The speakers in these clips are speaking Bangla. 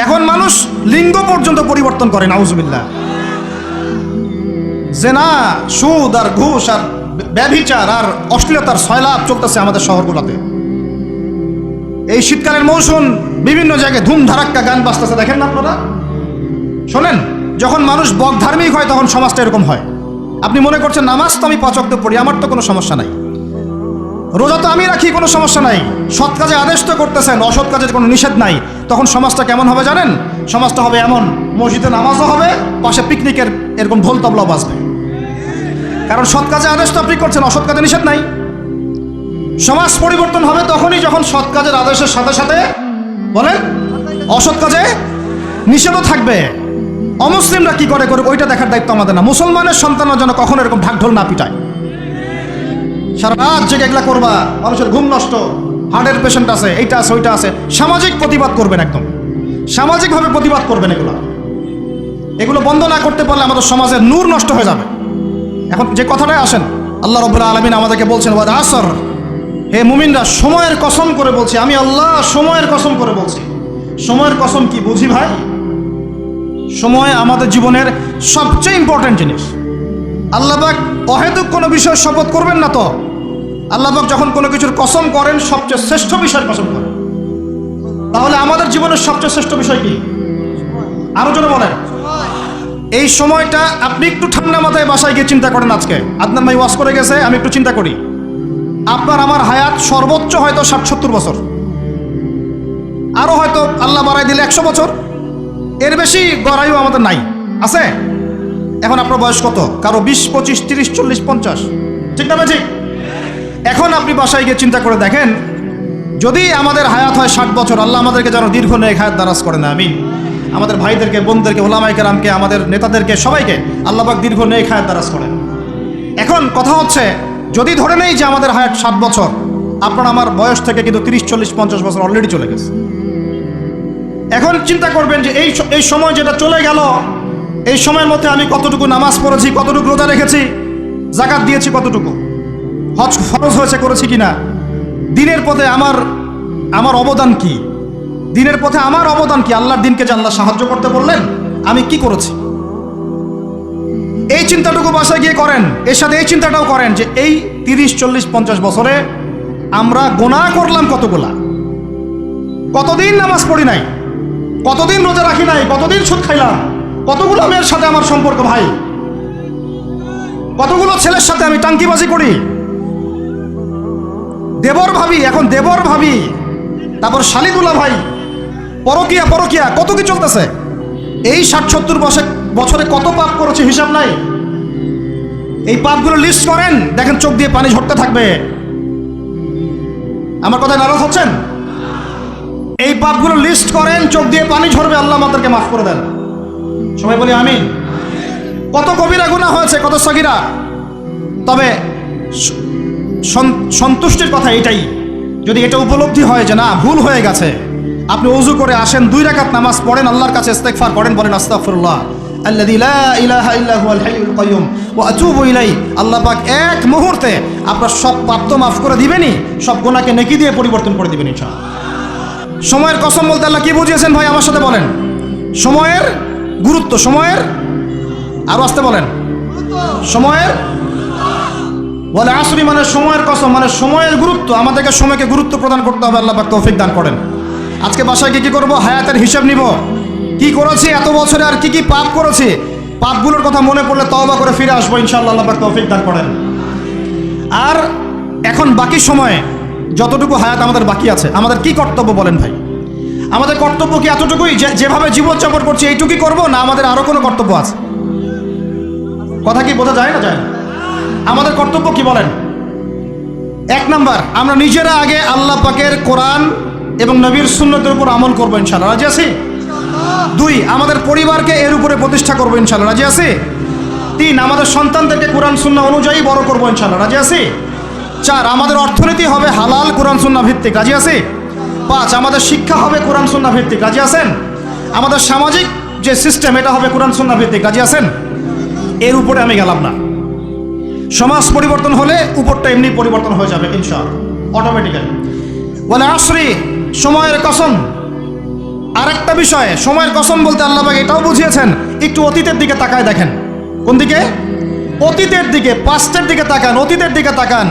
এখন মানুষ লিঙ্গ পর্যন্ত পরিবর্তন করে, নাউজুবিল্লাহ। জেনা, সুদ আর ঘুষ আর ব্যভিচার আর অশ্লীলতার সয়লাব চলতেছে আমাদের শহরগুলোতে। এই শীতকালের মৌসুম বিভিন্ন জায়গায় ধুম ধারাক্কা গান বাজতেছে, দেখেন না আপনারা? শোনেন, যখন মানুষ বক ধার্মিক হয় তখন সমাজটা এরকম হয়। আপনি মনে করছেন নামাজ তো আমি 5 ওয়াক্ত পড়ি, আমার তো কোনো সমস্যা নাই, রোজা তো আমি রাখি, কোনো সমস্যা নাই, সৎ কাজে আদেশ তো করতেছেন, অসৎ কাজের কোনো নিষেধ নাই, তখন সমাজটা কেমন হবে জানেন? সমাজটা হবে এমন, মসজিদে নামাজও হবে, পাশে পিকনিকের এরকম ঢোল তবলাও বাজবে। কারণ সৎ কাজে আদেশ তো আপনি করছেন, অসৎ কাজে নিষেধ নাই। সমাজ পরিবর্তন হবে তখনই যখন সৎ কাজের আদেশের সাথে সাথে বলেন অসৎ কাজে নিষেধও থাকবে। অমুসলিমরা কি করে করুক ওইটা দেখার দায়িত্ব আমাদের না। মুসলমানের সন্তানরা যেন কখনো এরকম ঢাকঢোল না পিটায়। সারা রাত জেগে এগুলা করবা, মানুষের ঘুম নষ্ট, হার্টের পেশেন্ট আছে, এইটা আছে, ওইটা আছে। সামাজিক প্রতিবাদ করবেন, একদম সামাজিকভাবে প্রতিবাদ করবেন। এগুলো বন্ধ না করতে পারলে আমাদের সমাজের নূর নষ্ট হয়ে যাবে। এখন যে কথাটাই আসেন, আল্লাহ রাব্বুল আলামিন আমাদেরকে বলছেন ওয়াল আসর, হে মুমিনরা সময়ের কসম করে বলছি, আমি আল্লাহ সময়ের কসম করে বলছি। সময়ের কসম কি বুঝি ভাই? সময় আমাদের জীবনের সবচেয়ে ইম্পর্টেন্ট জিনিস। আল্লাহ পাক অহেতুক কোনো বিষয় শপথ করবেন না তো। আল্লাহ পাক যখন কোনো কিছুর কসম করেন সবচেয়ে শ্রেষ্ঠ বিষয়ের কসম করেন। তাহলে আমাদের জীবনের সবচেয়ে শ্রেষ্ঠ বিষয় কি? আরো জনে বলেন। এই সময়টা আপনি একটু ঠান্ডা মাথায় বাসায় গিয়ে চিন্তা করেন। আজকে আদনান ভাই ওয়াজ করে গেছে, আমি একটু চিন্তা করি, আপনার আমার হায়াত সর্বোচ্চ হয়তো 60-70 বছর, আরো হয়তো আল্লাহ বাড়াই দিলে 100 বছর, এর বেশি গড়াইও আমাদের নাই, আছে? এখন আপনার বয়স কত? কারো 20, 25, 30, 40, 50, ঠিক না ঠিক? এখন আপনি বাসায় গিয়ে চিন্তা করে দেখেন, যদি আমাদের হায়াত হয় 60 বছর, আল্লাহ আমাদেরকে যেন দীর্ঘ নেক হায়াত দারাজ করেন, আমিন। আমাদের ভাইদেরকে, বোনদেরকে, ওলামায়ে কেরামকে, আমাদের নেতাদেরকে, সবাইকে আল্লাহ পাক দীর্ঘ নেক হায়াত দারাজ করেন। এখন কথা হচ্ছে, যদি ধরে নেই যে আমাদের হায়াত 60 বছর, আপনার আমার বয়স থেকে কিন্তু 30, 40, 50 বছর অলরেডি চলে গেছে। এখন চিন্তা করবেন যে এই সময় যেটা চলে গেল, এই সময়ের মধ্যে আমি কতটুকু নামাজ পড়েছি, কতটুকু রোজা রেখেছি, যাকাত দিয়েছি কতটুকু, হজ ফরজ হয়েছে করেছি কিনা, দিনের পথে আমার অবদান কি, দিনের পথে আমার অবদান কি, আল্লাহর দিনকে যে আল্লাহ সাহায্য করতে বললেন আমি কি করেছি। এই চিন্তাটুকু বাসায় গিয়ে করেন। এর সাথে এই চিন্তাটাও করেন যে এই 30, 40, 50 বছরে আমরা গুনাহ করলাম কতগুলা, কতদিন নামাজ পড়ি নাই, কতদিন রোজা রাখি নাই, কতদিন সুদ খাইলাম, কতগুলো মেয়ের সাথে আমার সম্পর্ক ভাই, কতগুলো ছেলের সাথে আমি টাঙ্কিবাজি করি, দেবর ভাবি, এখন দেবর ভাবি, তারপর শালিদুল্লাহ ভাই, পরকিয়া কত কি চলতেছে। এই 60-70 বছরে কত পাপ করেছে হিসাব নাই। এই পাপগুলো লিস্ট করেন, দেখেন চোখ দিয়ে পানি ঝরতে থাকবে। আমার কথায় নারাজ হচ্ছেন? এই পাপগুলো লিস্ট করেন, চোখ দিয়ে পানি ঝরবে, আল্লাহ আমাদেরকে মাফ করে দেন। সবাই বলি আমিন। কত কবিরা গুনাহ হয়েছে, কত সগীরা। তবে সন্তুষ্টির কথা এটাই, যদি এটা উপলব্ধি হয় যে না ভুল হয়ে গেছে, আপনি ওযু করে আসেন, 2 রাকাত নামাজ পড়েন, আল্লাহর কাছে ইস্তেগফার করেন, বলেন আস্তাগফিরুল্লাহ আল্লাযী লা ইলাহা ইল্লা হুয়াল হাইয়ুল কাইয়্যুম ওয়া আতুবু ইলাইহি। আল্লাহ পাক এক মুহূর্তে আপনার সব পাপ তো মাফ করে দিবেনই, সব গুনাহকে নেকি দিয়ে পরিবর্তন করে দিবেন ইনশাআল্লাহ। সময়ের কসম বলতে আল্লাহ কি বুঝিয়েছেন ভাই আমার সাথে বলেন? সময়ের গুরুত্ব, সময়ের, আরো আসতে বলেন, সময়ের ওয়াল আসরি মানে সময়ের কসম, মানে সময়ের গুরুত্ব। আমাদেরকে সময়কে গুরুত্ব প্রদান করতে হবে। আল্লাহ পাক তৌফিক দান করেন। আজকে বাসায় গিয়ে কি করবো? হায়াতের হিসাব নিব, কি করেছি এত বছরে, আর কি পাপ করেছি। পাপগুলোর কথা মনে পড়লে তওবা করে ফিরে আসবো ইনশাআল্লাহ। আল্লাহ পাক তৌফিক দান করেন। আর এখন বাকি সময়ে যতটুকু হায়াত আমাদের বাকি আছে, আমাদের কি কর্তব্য বলেন ভাই? আমাদের কর্তব্য কি এতটুকুই, যেভাবে জীবনযাপন করছি এইটুকুই করবো, না আমাদের আরো কোনো কর্তব্য আছে? কথা কি বোঝা যায় না? যায় না। আমাদের কর্তব্য কি বলেন? 1 নাম্বার, আমরা নিজেরা আগে আল্লাহ পাকের কোরআন এবং নবীর সুন্নতের উপর আমল করবো ইনশাআল্লাহ। রাজি আছি? 2, আমাদের পরিবারকে এর উপরে প্রতিষ্ঠা করবো ইনশাআল্লাহ। রাজি আছি? 3, আমাদের সন্তানদেরকে কোরআন সুন্নাহ অনুযায়ী বড় করবো ইনশাআল্লাহ। রাজি আছি? 4, আমাদের অর্থনীতি হবে হালাল কোরআন সুন্নাহ ভিত্তিক। রাজি আছি? 5, আমাদের শিক্ষা হবে কোরআন সুন্নাহ ভিত্তিক। রাজি আছেন? আমাদের সামাজিক যে সিস্টেম এটা হবে কোরআন সুন্নাহ ভিত্তিক। রাজি আছেন? এর উপরে আমি গেলাম না। সমাজ পরিবর্তন হলে উপরটা এমনি পরিবর্তন হয়ে যাবে ইনশাআল্লাহ, অটোমেটিক্যালি। ওয়াল আসরি, সময়ের কসম, আরেকটা বিষয়, সময়ের কসম বলতে আল্লাহ পাক এটাও বুঝিয়েছেন, একটু অতীতের দিকে তাকায় দেখেন। কোন দিকে? অতীতের দিকে, পাস্টের দিকে তাকান, অতীতের দিকে তাকান।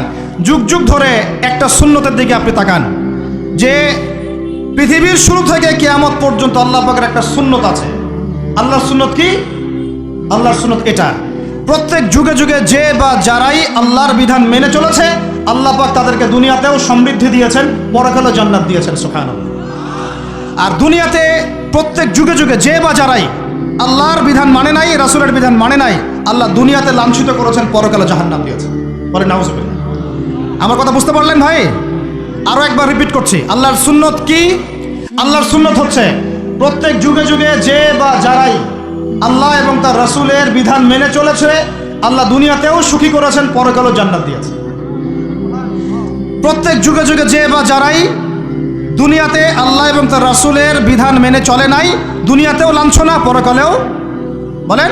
যুগ যুগ ধরে একটা সুন্নতের দিকে আপনি তাকান, যে পৃথিবীর শুরু থেকে কিয়ামত পর্যন্ত আল্লাহ পাকের একটা সুন্নত আছে। আল্লাহর সুন্নত কি? আল্লাহর সুন্নত এটা, প্রত্যেক যুগে যুগে যে বা যারাই আল্লাহর বিধান মেনে চলেছে, আল্লাহ পাক তাদেরকে দুনিয়াতেও সমৃদ্ধি দিয়েছেন, পরকালেও জান্নাত দিয়েছেন। সুবহানাল্লাহ। আর দুনিয়াতে প্রত্যেক যুগে যুগে যে বা যারাই আল্লাহর বিধান মানে নাই, রাসূলের বিধান মানে নাই, আল্লাহ দুনিয়াতে লাঞ্ছিত করেছেন, পরকালে জাহান্নাম দিয়েছেন। বলেন নাউজুবিল্লাহ। আমার কথা বুঝতে পারলেন ভাই? আরো একবার রিপিট করছি, আল্লাহর সুন্নত কি? আল্লাহর সুন্নত হচ্ছে প্রত্যেক যুগে যুগে যে বা যারাই আল্লাহ এবং তার রাসূলের বিধান মেনে চলেছে, আল্লাহ দুনিয়াতেও সুখী করেছেন, পরকালেও জান্নাত দিয়েছেন। প্রত্যেক যুগে যুগে যে বা যারাই দুনিয়াতে আল্লাহ এবং তার রাসূলের বিধান মেনে চলে নাই, দুনিয়াতেও লাঞ্ছনা, পরকালেও বলেন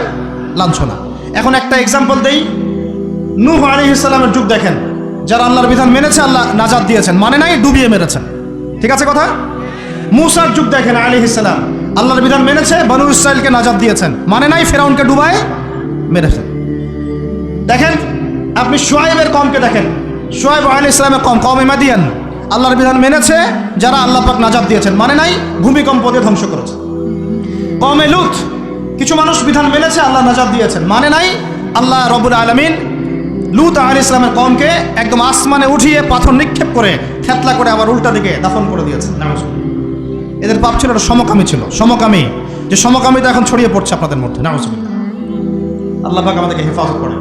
লাঞ্ছনা। এখন একটা এক্সাম্পল দেই, নূহ আলাইহিস সালামের যুগ দেখেন, যারা আল্লাহর বিধান মেনেছে আল্লাহ নাজাত দিয়েছেন, মানে নাই ডুবিয়ে মেরেছেন। ঠিক আছে কথা? মূসার যুগ দেখেন আলাইহিস সালাম, আল্লাহর বিধান মেনেছে, বনু ইসরাইলকে নাজাত দিয়েছেন, মানে নাই ফেরাউনকে ডুবায় মেরেছেন। দেখেন আপনি শুআয়বের কওমকে দেখেন, শুআয়ব আলাইহিস সালামের কওম, কওমে মাদিয়ান, আল্লাহর বিধান মেনেছে, যারা আল্লাহ পাক নাজাত দিয়েছেন, মানে নাই ভূমিকম্প দিয়ে ধ্বংস করেছে। কওমে লূত, কিছু মানুষ বিধান মেনেছে, আল্লাহ নাজাত দিয়েছেন, মানে নাই আল্লাহ রব্বুল আলামিন লূত আলাইহিস সালামের কওমকে একদম আসমানে উঠিয়ে পাথর নিক্ষেপ করে থেতলা করে আবার উল্টা দিকে দাফন করে দিয়েছেন। এদের পাপ ছিল, এটা সমকামী ছিল, সমকামী, যে সমকামিতা এখন ছড়িয়ে পড়ছে আপনাদের মধ্যে। নাউজুবিল্লাহ। আল্লাহ পাক আমাদেরকে হেফাজত করে।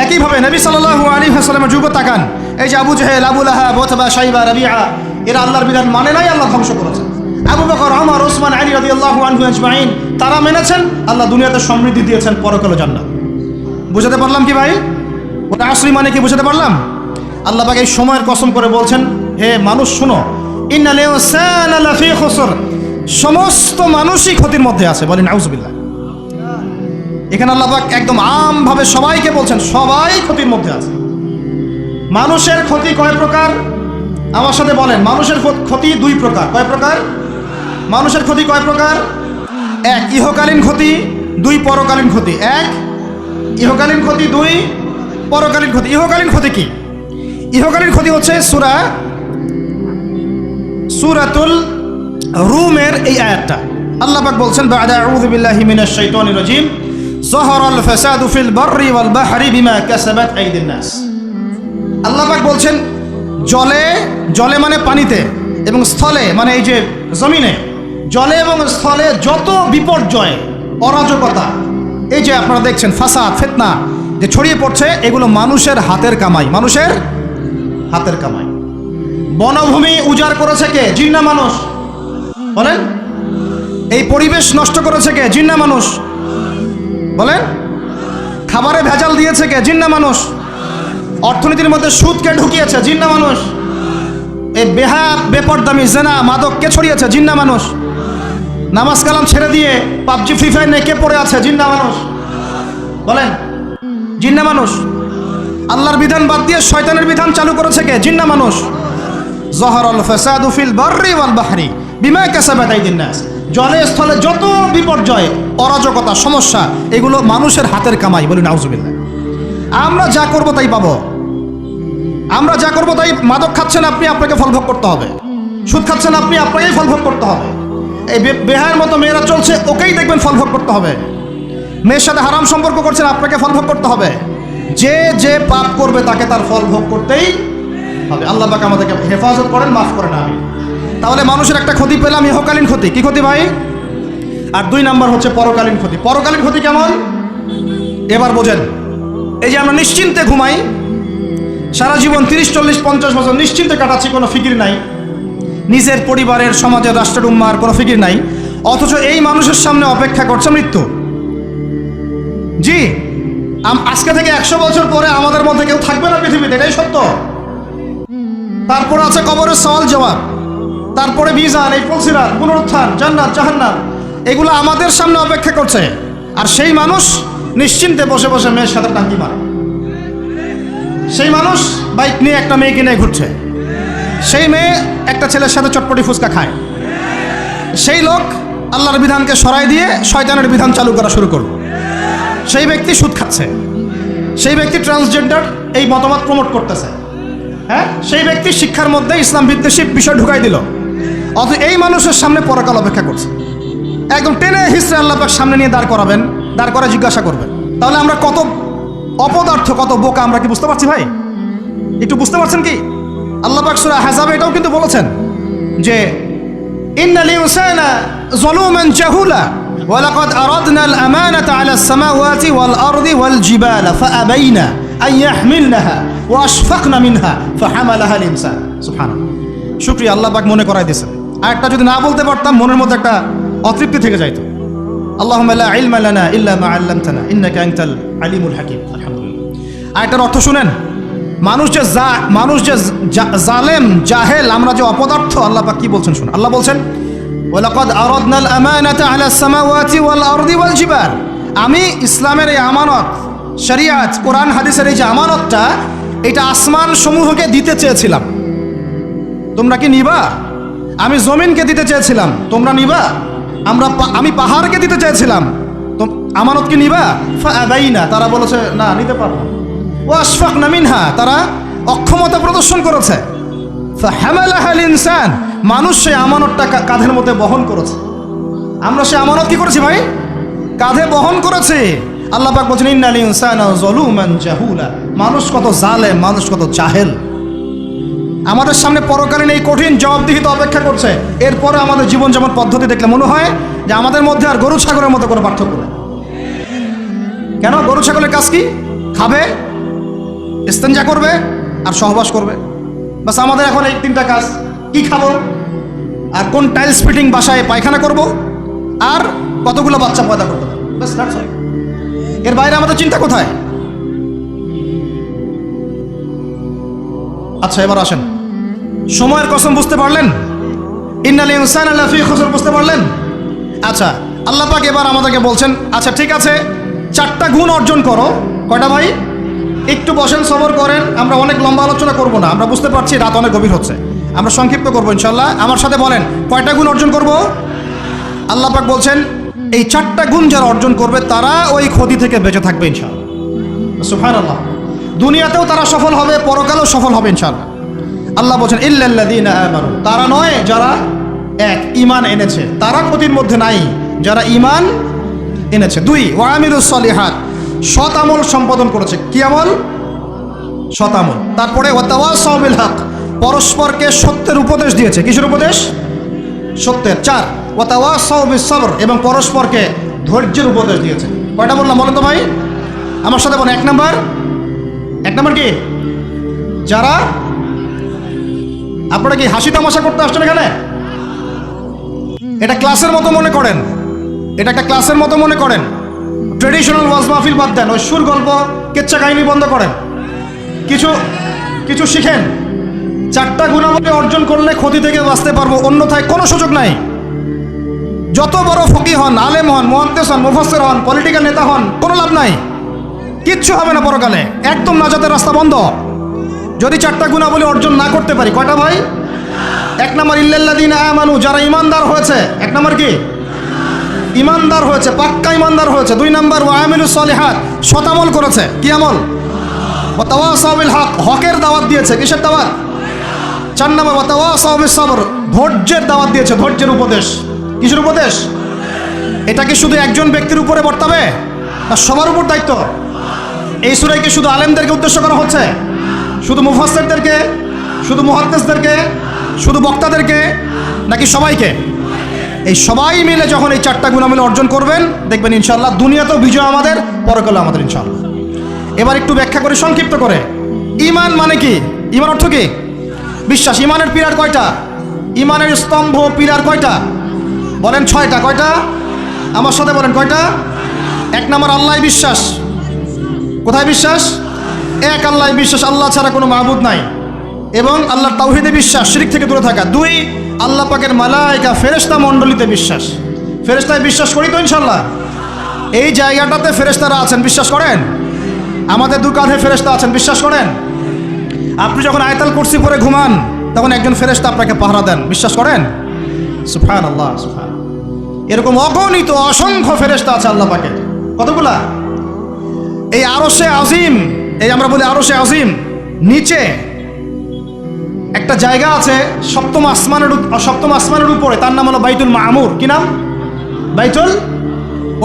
একইভাবে নবী সাল্লাল্লাহু আলাইহি ওয়াসাল্লামের যুগ তাকান, এই যে আবু জাহেল, আবু লাহাব, উতবা, শাইবা, রাবিআ, এরা আল্লাহর বিধান মানে নাই, আল্লাহ ধ্বংস করেছেন। আবু বকর, ওমর, ওসমান, আলী রাদিয়াল্লাহু আনহু আজমাইন, তারা মেনেছেন, আল্লাহ দুনিয়াতে সমৃদ্ধি দিয়েছেন, পরকালে জান্নাত। বুঝাতে পারলাম কি ভাই? ওটা আসরি মানে কি বুঝাতে পারলাম? আল্লাহ পাক এই সময়ের কসম করে বলছেন, হে মানুষ শুনো, ইন্নাল ইনসানা লাফি খুসর, সমস্ত মানুষই ক্ষতির মধ্যে আছে। বলেন নাউজুবিল্লাহ। এখানে আল্লাহ পাক একদম আমভাবে সবাইকে বলছেন, সবাই ক্ষতির মধ্যে আছে। মানুষের ক্ষতি কয় প্রকার? আমার সাথে বলেন, মানুষের ক্ষতি দুই প্রকার। কয় প্রকার? মানুষের ক্ষতি কয় প্রকার? এক, ইহকালীন ক্ষতি, দুই, পরকালীন ক্ষতি। এক, ইহকালীন ক্ষতি, দুই, পরকালীন ক্ষতি। ইহকালীন ক্ষতি কি? ইহকালীন ক্ষতি হচ্ছে সূরাতুল রুমের এই আয়াতটা। আল্লাহ পাক বলছেন, বা'দা আউযু বিল্লাহি মিনাশ শাইতানির রাজীম, যাহারাল ফাসাদু ফিল বাররি ওয়াল বাহরি বিমা কাসাবাত আইদিন নাস। আল্লাহ পাক বলছেন, জলে মানে পানিতে, এবং স্থলে মানে এই যে জমিনে, জলে এবং স্থলে যত বিপর্যয়, অরাজকতা, এই যে আপনারা দেখছেন ফাসাদ, ফিতনা যে ছড়িয়ে পড়ছে, এগুলো মানুষের হাতের কামাই, মানুষের হাতের কামাই। বনভূমি উজাড় করেছে কে? জিন না মানুষ? বলেন। এই পরিবেশ নষ্ট করেছে কে? জিন না মানুষ? বলেন। খাবারে ভেজাল দিয়েছে কে? জিন না মানুষ? অর্থনীতির মধ্যে সুদকে ঢুকিয়েছে, জিন না মানুষ? এই বেপরদামি জেনা, মাদক কে ছড়িয়েছে? জিন না মানুষ? নামাজ কালাম ছেড়ে দিয়ে পাবজি, ফ্রি ফায়ার নিয়ে কে পড়ে আছে? জিন না মানুষ? বলেন, জিন না মানুষ? আল্লাহর বিধান বাদ দিয়ে শয়তানের বিধান চালু করেছে কে? জিন না মানুষ? যাহারাল ফাসাদু ফিল বাররি ওয়াল বাহরি বিমা কাসাবাত আইদিন নাস, জলে স্থলে যত বিপর্যয়, অরাজকতা, সমস্যা, এগুলো মানুষের হাতের কামাই। বলি নাউজুবিল্লাহ। আমরা যা করব তাই পাবো, আমরা যা করব তাই। মাদক খাচ্ছেন আপনি, আপনাকে ফল ভোগ করতে হবে। সুদ খাচ্ছেন আপনি, আপনাকেই ফল ভোগ করতে হবে। এই বেহায়ের মতো মেয়েরা চলছে, ওকেই দেখবেন ফল ভোগ করতে হবে। মেয়ের সাথে হারাম সম্পর্ক করছেন, আপনাকে ফল ভোগ করতে হবে। যে যে পাপ করবে তাকে তার ফল ভোগ করতেই হবে। আল্লাহ পাক আমাদেরকে হেফাজত করেন, মাফ করেন। আমি তাহলে মানুষের একটা ক্ষতি পেলাম, ইহকালীন ক্ষতি। কি ক্ষতি ভাই? আর দুই নাম্বার হচ্ছে পরকালীন ক্ষতি। পরকালীন ক্ষতি কেমন? এবার বোঝেন। এই যে আমরা নিশ্চিন্তে ঘুমাই, সারা জীবন 30, 40, 50 বছর নিশ্চিন্তে কাটাচ্ছি, কোনো ফিকির নাই, নিজের পরিবারের, সমাজের, রাষ্ট্রের, উম্মার কোনো ফিকির নাই, অথচ এই মানুষের সামনে অপেক্ষা করছে মৃত্যু। জি, আজকে থেকে 100 বছর পরে আমাদের মধ্যে কেউ থাকবে না পৃথিবীতে, এটাই সত্য। তারপরে আছে কবরের সওয়াল জবাব, তারপরে মিজান, এই ফুলসিরাত, পুনরুত্থান, জান্নাত, জাহান্নাম, এগুলো আমাদের সামনে অপেক্ষা করছে। আর সেই মানুষ নিশ্চিন্তে বসে বসে মেয়ের সাথে টাঙ্কি মারে। সেই মানুষ বাইক নিয়ে একটা মেয়েকে নিয়ে ঘুরছে, সেই মেয়ে একটা ছেলের সাথে চটপটি ফুচকা খায়। সেই লোক আল্লাহর বিধানকে সরাই দিয়ে শয়তানের বিধান চালু করা শুরু করবে। সেই ব্যক্তি সুদ খাচ্ছে, সেই ব্যক্তি ট্রান্সজেন্ডার এই মতবাদ প্রমোট করতেছে, হ্যাঁ, সেই ব্যক্তি শিক্ষার মধ্যে ইসলাম বিদ্বেষী বিষয় ঢুকাই দিল, অথচ এই মানুষের সামনে পরকাল অপেক্ষা করছে। একদম টেনে হিসড়ে আল্লাহ পাক সামনে নিয়ে দাঁড় করাবেন, দাঁড় করা জিজ্ঞাসা করবেন। তাহলে আমরা কত অপদার্থ, কত বোকা, আমরা কি বুঝতে পারছি ভাই? একটু বুঝতে পারছেন কি? আল্লাহ পাক সূরা আহজাবে এটাও কিন্তু বলেছেন যে ইন্নাল ইনসানা যালুমান জাহুলা ওয়া লাকাদ আরাদনাল আমানাতা আলাস সামাওয়াতি ওয়াল আরদি ওয়াল জিবালা ফাআবাইনা আন ইয়াহমিলনাহা ওয়া আশফাকনা মিনহা ফাহামালাহা আল ইনসান। সুবহানাল্লাহ, শুকরিয়া, আল্লাহ পাক মনে করাই দিয়েছেন। আর একটা যদি না বলতে পারতাম মনের মধ্যে একটা অতৃপ্তি থেকে যাইতো। আল্লাহুম্মা লা ইলমা লানা ইল্লা মা আল্লামতানা ইন্নাকা আনতাল আলিমুল হাকিম। আলহামদুলিল্লাহ। আরেকটার অর্থ শুনেন, মানুষ যে জালেম জাহেল, আমরা যে অপদার্থ, আল্লাহ পাক কি বলছেন শুনুন। আল্লাহ বলছেন ওয়ালাকাদ আরাদনাল আমানাতা আলাস সামাওয়াতি ওয়াল আরদি ওয়াল জিবাল, আমি ইসলামের এই আমানত, শরিয়াত, কোরআন হাদিসের এই যে আমানতটা, এটা আসমান সমূহকে দিতে চেয়েছিলাম, তোমরা কি নিবা? আমি জমিনকে দিতে চেয়েছিলাম, তোমরা নিবা? আমি পাহাড়কে দিতে চেয়েছিলাম, আমানত কি নিবা? ফাআবাইনা, তারা বলেছে না, নিতে পারবো। ওয়া আশফাকনা মিনহা, তারা অক্ষমতা প্রদর্শন করেছে। ফাহামালাহা আল ইনসান, মানুষ সেই আমানতটা কাঁধের মধ্যে বহন করেছে। আমরা সেই আমানত কি করেছি ভাই? কাঁধে বহন করেছি। আল্লাহ পাক বলছেন ইন্নাল ইনসানা যালুমান জাহুলা, মানুষ কত জালেম, মানুষ কত জাহেল। আমাদের সামনে পরকালীন এই কঠিন জবাবদিহিতা অপেক্ষা করছে। এরপরে আমাদের জীবন যেমন পদ্ধতি দেখলে মনে হয় যে আমাদের মধ্যে আর গরু ছাগলের মতো কোনো পার্থক্য নেই। কেন? গরু ছাগলের কাজ কি? খাবে, ইস্তেঞ্জা করবে আর সহবাস করবে, বাস। আমাদের এখন এই তিনটা কাজ, কি খাবো আর কোন টাইলস ফিটিং বাসায় পায়খানা করব আর কতগুলো বাচ্চা পয়দা করতে হবে, বাস, দ্যাটস অল। এর বাইরে আমাদের চিন্তা কোথায়? আচ্ছা, এবার আসেন, সময়ের কসম বুঝতে পারলেন? ইন্নাল ইনসানা লাফি খুসর বুঝতে পারলেন? আচ্ছা, আল্লাহ পাক এবার আমাদেরকে বলছেন, আচ্ছা ঠিক আছে, 4টা গুণ অর্জন করো। কয়টা ভাই? একটু বসেন, সবর করেন, আমরা অনেক লম্বা আলোচনা করব না, আমরা বুঝতে পারছি রাত অনেক গভীর হচ্ছে, আমরা সংক্ষিপ্ত করবো ইনশাল্লাহ। আমার সাথে বলেন, কয়টা গুণ অর্জন করব? আল্লাহ পাক বলছেন এই 4টা গুণ যারা অর্জন করবে তারা ওই ক্ষতি থেকে বেঁচে থাকবে ইনশাআল্লাহ। সুবহানাল্লাহ। দুনিয়াতেও তারা সফল হবে, পরকালেও সফল হবে ইনশাআল্লাহ। আল্লাহ বলছেন ইল্লাল্লাযীনা আমানু, তারা নয় যারা এক ঈমান এনেছে, তারা ক্ষতির মধ্যে নাই, যারা ঈমান এনেছে। 2 ওয়া আমিলুস সলিহাত, সৎ আমল সম্পাদন করেছে। কি আমল? সৎ আমল। তারপরে ওয়া তাওয়াসাউ বিল হক, পরস্পরকে সত্যের উপদেশ দিয়েছে। কিসের উপদেশ? সত্যের। 4 ওয়া তাওয়াসাউ বিস সবর, এবং পরস্পরকে ধৈর্যের উপদেশ দিয়েছে। কয়টা বললাম বলেন তো ভাই? আমার সাথে বলেন। 1 নাম্বার কি? যারা, আপনারা কি হাসি তামাশা করতে আসছেন এখানে? এটা ক্লাসের মতো মনে করেন, এটা একটা ক্লাসের মতো মনে করেন। ট্রেডিশনাল ওয়াজ মাহফিল বাদ দেন, ওই সুর গল্প কেচ্চা কাহিনী বন্ধ করেন, কিছু শিখেন। 4টা গুণাবলী অর্জন করলে ক্ষতি থেকে বাঁচতে পারবো, অন্যথায় কোনো সুযোগ নাই। যত বড় ফকিহ হন, আলেম হন, মুহাদ্দিস হন, মুফাসসির হন, পলিটিক্যাল নেতা হন, কোনো লাভ নাই, কিচ্ছু হবে না পরকালে, একদম নাজাতের রাস্তা বন্ধ যদি 4টা গুণাবলী অর্জন না করতে পারি। কয়টা ভাই? 1 নাম্বার ইল্লাল্লাযীনা আমানু, যারা ইমানদার হয়েছে। 1 নাম্বার কি? ইমানদার হয়েছে, পাক্কা ইমানদার হয়েছে। 2 নাম্বার ওয়া আমিলুস সলিহাত, সৎ আমল করেছে। কি আমল? ওয়া তাওয়াসাউ বিল হক, হকের দাওয়াত দিয়েছে। কিসের দাওয়াত? 4 নাম্বার ওয়া তাওয়াসাউ বিস সবর, ধৈর্যের দাওয়াত দিয়েছে, ধৈর্যের উপদেশ। কিসের উপদেশ? এটা কি শুধু একজন ব্যক্তির উপরে বর্তাবে না সবার উপর দায়িত্ব? এই সূরায় কি শুধু আলেমদেরকে উদ্দেশ্য করা হচ্ছে? শুধু মুফাসসিরদেরকে? শুধু মুহাদ্দিসদেরকে? শুধু বক্তাদেরকে? নাকি সবাইকে? এই সবাই মিলে যখন এই 4টা গুণাবলী অর্জন করবেন, দেখবেন ইনশাআল্লাহ দুনিয়াতেও বিজয় আমাদের, পরকালে আমাদের ইনশাআল্লাহ। এবার একটু ব্যাখ্যা করে, সংক্ষিপ্ত করে। ঈমান মানে কি? ঈমান অর্থ কি? বিশ্বাস। ঈমানের পিলার কয়টা? ঈমানের স্তম্ভ পিলার কয়টা? বলেন 6টা। কয়টা? আমার সাথে বলেন কয়টা? 1 নাম্বার আল্লাহ বিশ্বাস। কোথায় বিশ্বাস? এক আল্লাহ বিশ্বাস, আল্লাহ ছাড়া কোনো মাবুদ নাই, এবং আল্লাহর তাওহীদে বিশ্বাস, শিরক থেকে দূরে থাকা। 2 আল্লাহ পাকের মালায়েকা, ফেরেশতা মণ্ডলীতে বিশ্বাস। ফেরেশতায় বিশ্বাস করি তো ইনশাআল্লাহ? এই জায়গাটাতে ফেরেশতারা আছেন, বিশ্বাস করেন? আমাদের 2 কাঁধে ফেরেশতা আছেন, বিশ্বাস করেন? আপনি যখন আয়াতুল কুরসি পড়ে ঘুমান তখন একজন ফেরেশতা আপনাকে পাহারা দেন, বিশ্বাস করেন? সুবহানাল্লাহ, সুবহানাল্লাহ। এরকম অগণিত অসংখ্য ফেরেশতা আছে আল্লাহ পাকের। কতগুলা? এই আরশে আজিম, এই আমরা বলি আরশে আজিম, নিচে একটা জায়গা আছে সপ্তম আসমানের উপরে, তার নাম হলো বাইতুল মামুর। কি নাম? বাইতুল।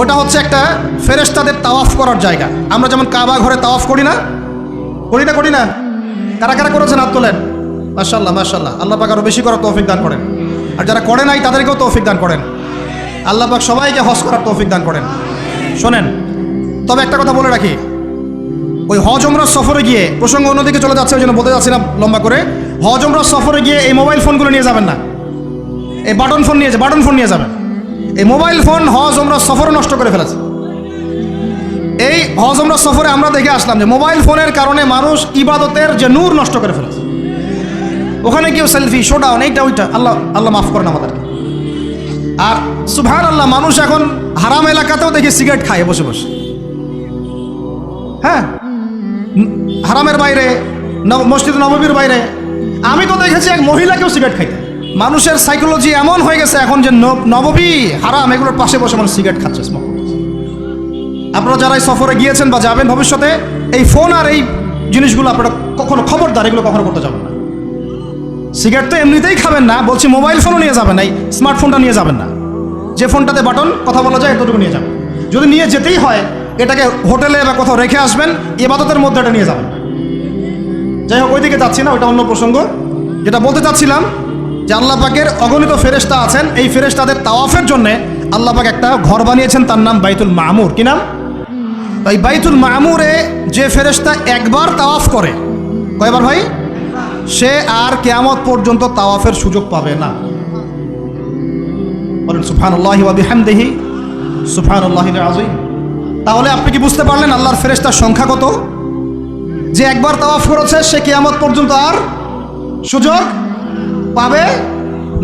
ওটা হচ্ছে একটা ফেরেশতাদের তাওয়াফ করার জায়গা। আমরা যেমন কাবা ঘরে তাওয়াফ করি না? করি না? কারা কারা করেছেন হাত তোলেন। মাশাআল্লাহ, মাশাআল্লাহ। আল্লাহ পাক আরো বেশি করার তৌফিক দান করেন, আর যারা করে নাই তাদেরকেও তৌফিক দান করেন। আল্লাহ পাক সবাইকে হজ করার তৌফিক দান করেন। শোনেন, তবে একটা কথা বলে রাখি, ওই হজ ওমরার সফরে গিয়ে, প্রসঙ্গ অন্যদিকে চলে যাচ্ছে ওই জন্য বলতে যাচ্ছি না লম্বা করে, হজ ওমরার সফরে গিয়ে এই মোবাইল ফোনগুলো নিয়ে যাবেন না। এই বাটন ফোন নিয়ে যাবেন। এই মোবাইল ফোন হজ ওমরার সফরে নষ্ট করে ফেলেছে। এই হজ ওমরার সফরে আমরা দেখে আসলাম যে মোবাইল ফোনের কারণে মানুষ ইবাদতের যে নূর নষ্ট করে ফেলেছে। ওখানে কেউ সেলফি, শোডাউন, এইটা ওইটা, আল্লাহ মাফ করেন আমাদেরকে। আর সুবহানাল্লাহ, মানুষ এখন হারাম এলাকাতেও দেখি সিগারেট খায় বসে বসে। হ্যাঁ, হারামের বাইরে, মসজিদ নববীর বাইরে আমি তো দেখেছি এক মহিলাকেও সিগারেট খাইতে। মানুষের সাইকোলজি এমন হয়ে গেছে এখন যে নববী হারাম এগুলোর পাশে বসে মানুষ সিগারেট খাচ্ছে, স্মোক করছে। আপনারা যারা এই সফরে গিয়েছেন বা যাবেন ভবিষ্যতে, এই ফোন আর এই জিনিসগুলো আপনারা কখনো, খবরদার, এগুলো কখনো করতে যাবেন না। সিগারেট তো এমনিতেই খাবেন না, বলছি মোবাইল ফোনও নিয়ে যাবেন না, এই স্মার্টফোনটা নিয়ে যাবেন না। যে ফোনটাতে বাটন কথা বলা যায় এতটুকু নিয়ে যাবেন। যদি নিয়ে যেতেই হয় এটাকে হোটেলে বা কোথাও রেখে আসবেন, ইবাদতের মধ্যে এটা নিয়ে যাবেন। যাই হোক, ওইদিকে যাচ্ছি না, ওইটা অন্য প্রসঙ্গ। যেটা বলতে চাচ্ছিলাম যে আল্লাহ পাকের অগণিত ফেরেশতা আছেন। এই ফেরেশতাদের তাওয়াফের জন্যে আল্লাহ পাক একটা ঘর বানিয়েছেন, তার নাম বাইতুল মামুর। কি নাম? এই বাইতুল মামুরে যে ফেরেশতা একবার তাওয়াফ করে, কয়বার ভাই? সে আর কিয়ামত পর্যন্ত তাওয়াফের সুযোগ পাবে না। বলেন সুবহানাল্লাহি ওয়া বিহামদিহি সুবহানাল্লাহিল আযীম। তাহলে আপনি কি বুঝতে পারলেন আল্লাহর ফেরেশতার সংখ্যা কত? যে একবার তাওয়াফ করেছে সে কিয়ামত পর্যন্ত আর সুযোগ পাবে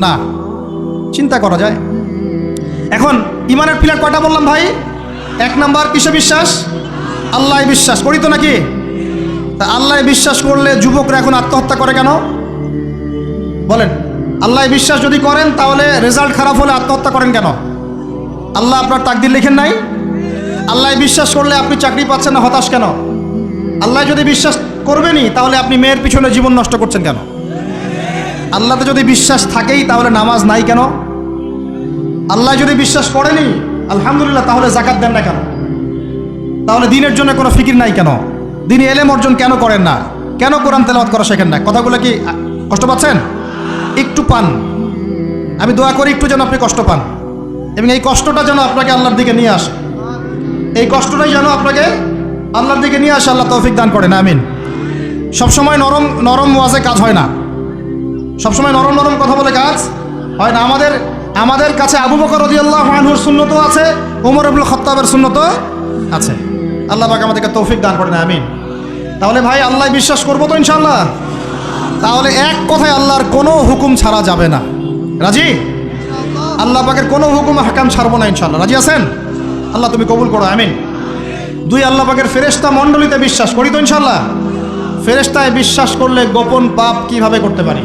না। চিন্তা করা যায়। এখন ইমানের পিলার কয়টা বললাম ভাই? 1 নাম্বার কিসে বিশ্বাস? আল্লাহ বিশ্বাস করি তো নাকি? তা আল্লাহ বিশ্বাস করলে যুবকরা এখন আত্মহত্যা করে কেন? বলেন, আল্লাহ বিশ্বাস যদি করেন তাহলে রেজাল্ট খারাপ হলে আত্মহত্যা করেন কেন? আল্লাহ আপনার তাকদির লিখেন নাই? আল্লাহ বিশ্বাস করলে আপনি চাকরি পাচ্ছেন না, হতাশ কেন? আল্লাহ যদি বিশ্বাস করবেনই তাহলে আপনি মেয়ের পিছনে জীবন নষ্ট করছেন কেন? আল্লাহতে যদি বিশ্বাস থাকেই তাহলে নামাজ নাই কেন? আল্লাহ যদি বিশ্বাস করেনি আলহামদুলিল্লাহ, তাহলে যাকাত দেন না কেন? তাহলে দিনের জন্য কোনো ফিকির নাই কেন? দিনে এলেম অর্জন কেন করেন না? কেন কোরআন তেলাওয়াত করা শেখেন না? কথাগুলো কি কষ্ট পাচ্ছেন? একটু পান। আমি দোয়া করি একটু যেন আপনি কষ্ট পান, এবং এই কষ্টটা যেন আপনাকে আল্লাহর দিকে নিয়ে আসে। এই কষ্টটাই যেন আপনাকে আল্লাহর দিকে নিয়ে আসে। আল্লাহ তৌফিক দান করেন, আমিন। সবসময় নরম ওয়াজে কাজ হয় না, সবসময় নরম কথা বলে কাজ হয় না। আমাদের কাছে আবু বকর রাদিয়াল্লাহু আনহুর সুন্নতও আছে, ওমর ইবনে খাত্তাবের সুন্নতও আছে। আল্লাহ পাক আমাদেরকে তৌফিক দান করেন, আমিন। তাহলে ভাই আল্লাহ বিশ্বাস করবো তো ইনশাআল্লাহ? তাহলে এক কথায় আল্লাহর কোনো হুকুম ছাড়া যাবে না। রাজি? আল্লাহ পাকের কোনো হুকুম হাকাম ছাড়বো না ইনশাআল্লাহ। রাজি আছেন? আল্লাহ তুমি কবুল করো, আমিন। 2, আল্লাহ পাকের ফেরেশতা মণ্ডলীতে বিশ্বাস করি তো ইনশাআল্লাহ? ফেরেশতায় বিশ্বাস করলে গোপন পাপ কিভাবে করতে পারি?